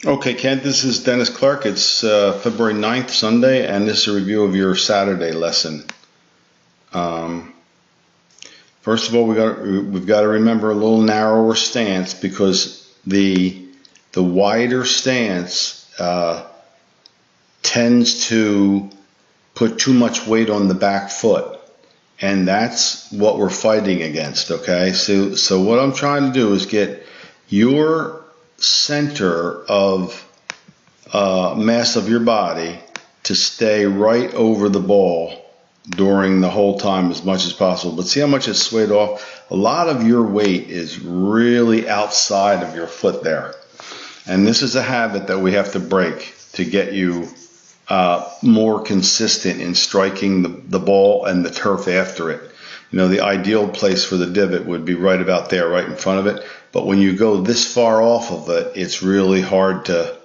Okay, Kent, this is Dennis Clark. It's February 9th, Sunday, and this is a review of your Saturday lesson. Um, First of all, we've got to remember a little narrower stance because the wider stance tends to put too much weight on the back foot, and that's what we're fighting against. Okay, so what I'm trying to do is get your center of mass of your body to stay right over the ball during the whole time as much as possible. But see how much it's swayed off? A lot of your weight is really outside of your foot there. And this is a habit that we have to break to get you more consistent in striking the ball and the turf after it. You know, the ideal place for the divot would be right about there, right in front of it. But when you go this far off of it, it's really hard to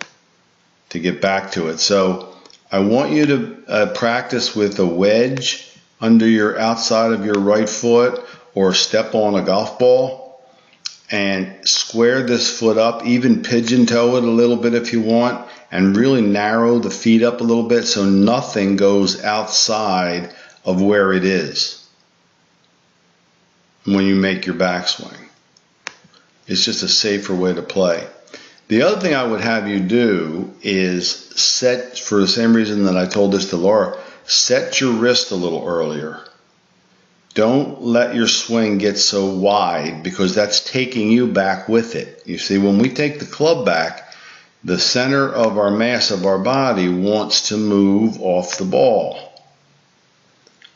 get back to it. So I want you to practice with a wedge under your outside of your right foot or step on a golf ball and square this foot up, even pigeon toe it a little bit if you want, and really narrow the feet up a little bit so nothing goes outside of where it is when you make your backswing. It's just a safer way to play. The other thing I would have you do is set, for the same reason that I told this to Laura, set your wrist a little earlier. Don't let your swing get so wide because that's taking you back with it. You see, when we take the club back, the center of our mass of our body wants to move off the ball.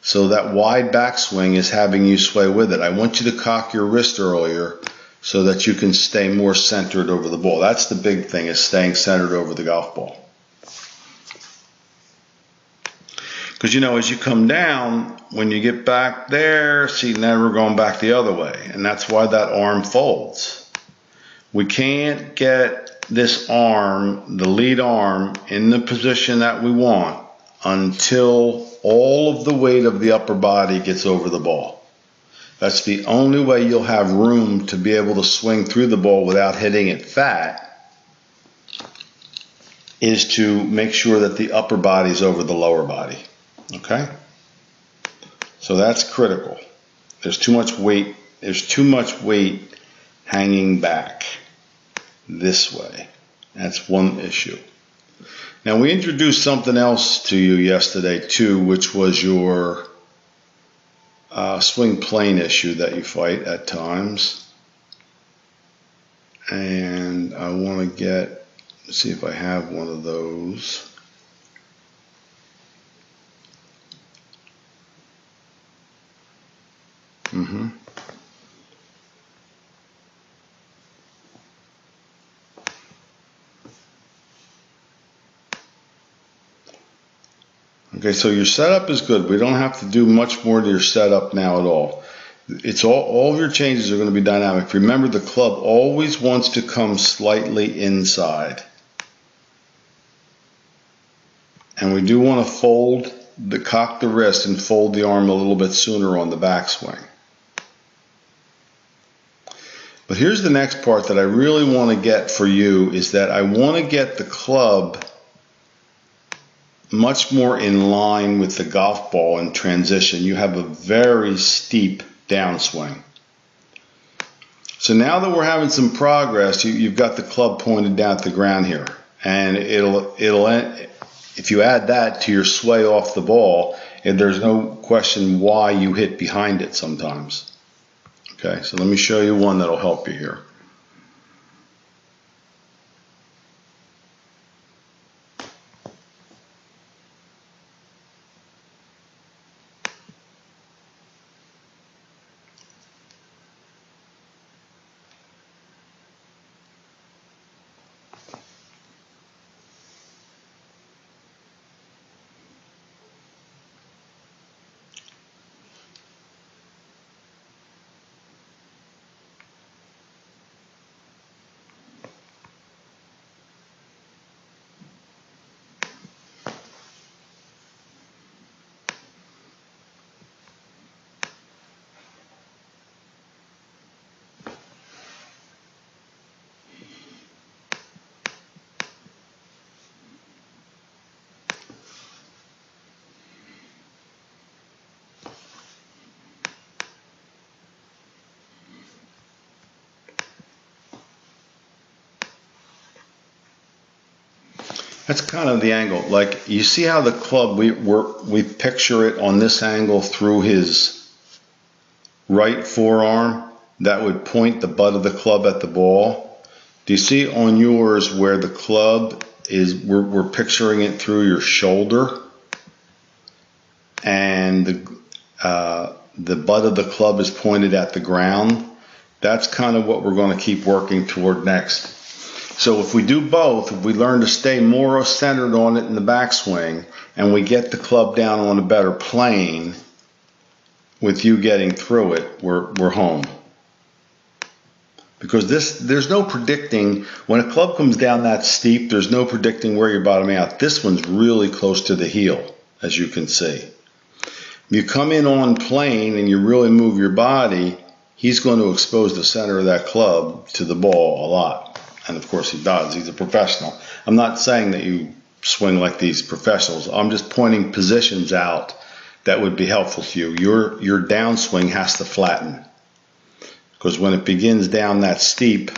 So that wide backswing is having you sway with it. I want you to cock your wrist earlier so that you can stay more centered over the ball. That's the big thing, is staying centered over the golf ball. Because, you know, as you come down, when you get back there, see, now we're going back the other way. And that's why that arm folds. We can't get this arm, the lead arm, in the position that we want until all of the weight of the upper body gets over the ball. That's the only way you'll have room to be able to swing through the ball without hitting it fat, is to make sure that the upper body is over the lower body. Okay? So that's critical. There's too much weight. There's too much weight hanging back this way. That's one issue. Now, we introduced something else to you yesterday too, which was your swing plane issue that you fight at times. And I want to see if I have one of those. Okay, so your setup is good. We don't have to do much more to your setup now at all. It's all of your changes are going to be dynamic. Remember, the club always wants to come slightly inside. And we do want to cock the wrist and fold the arm a little bit sooner on the backswing. But here's the next part that I really want to get for you, is that I want to get the club much more in line with the golf ball in transition. You have a very steep downswing. So now that we're having some progress, you've got the club pointed down at the ground here, and it'll if you add that to your sway off the ball, and there's no question why you hit behind it sometimes. Okay, so let me show you one that'll help you here. That's kind of the angle. Like, you see how the club, we picture it on this angle through his right forearm. That would point the butt of the club at the ball. Do you see on yours where the club is, we're picturing it through your shoulder, and the butt of the club is pointed at the ground? That's kind of what we're going to keep working toward next. So if we do both, if we learn to stay more centered on it in the backswing, and we get the club down on a better plane with you getting through it, we're home. Because there's no predicting, when a club comes down that steep, there's no predicting where you're bottoming out. This one's really close to the heel, as you can see. If you come in on plane and you really move your body, he's going to expose the center of that club to the ball a lot. And of course he does. He's a professional. I'm not saying that you swing like these professionals. I'm just pointing positions out that would be helpful to you. Your downswing has to flatten. Because when it begins down that steep,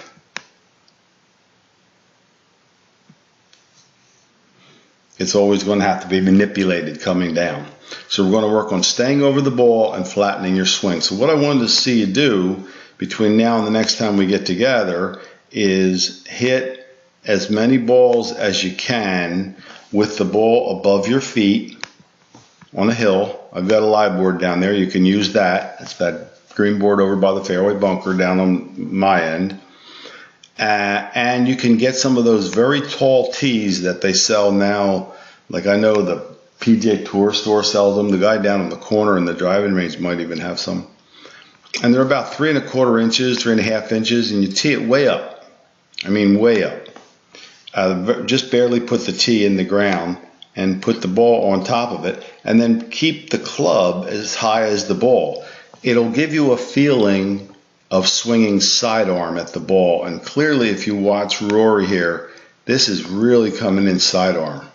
it's always going to have to be manipulated coming down. So we're going to work on staying over the ball and flattening your swing. So what I wanted to see you do between now and the next time we get together is hit as many balls as you can with the ball above your feet on a hill. I've got a live board down there. You can use that. It's that green board over by the fairway bunker down on my end. And you can get some of those very tall tees that they sell now. Like, I know the PGA Tour store sells them. The guy down in the corner in the driving range might even have some. And they're about 3 1/4 inches, 3 1/2 inches, and you tee it way up. I mean, way up. Just barely put the tee in the ground and put the ball on top of it, and then keep the club as high as the ball. It'll give you a feeling of swinging sidearm at the ball. And clearly, if you watch Rory here, this is really coming in sidearm.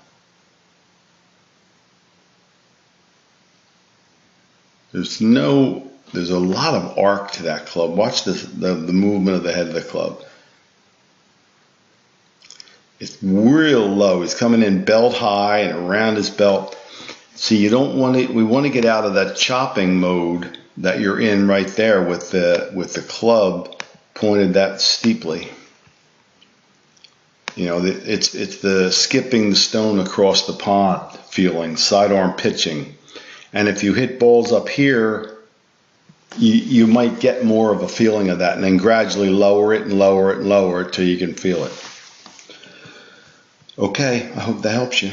There's a lot of arc to that club. Watch the movement of the head of the club. It's real low. He's coming in belt high and around his belt. See, you don't want to. We want to get out of that chopping mode that you're in right there with the club pointed that steeply. You know, it's the skipping the stone across the pond feeling, sidearm pitching. And if you hit balls up here, you might get more of a feeling of that, and then gradually lower it and lower it and lower it till you can feel it. Okay, I hope that helps you.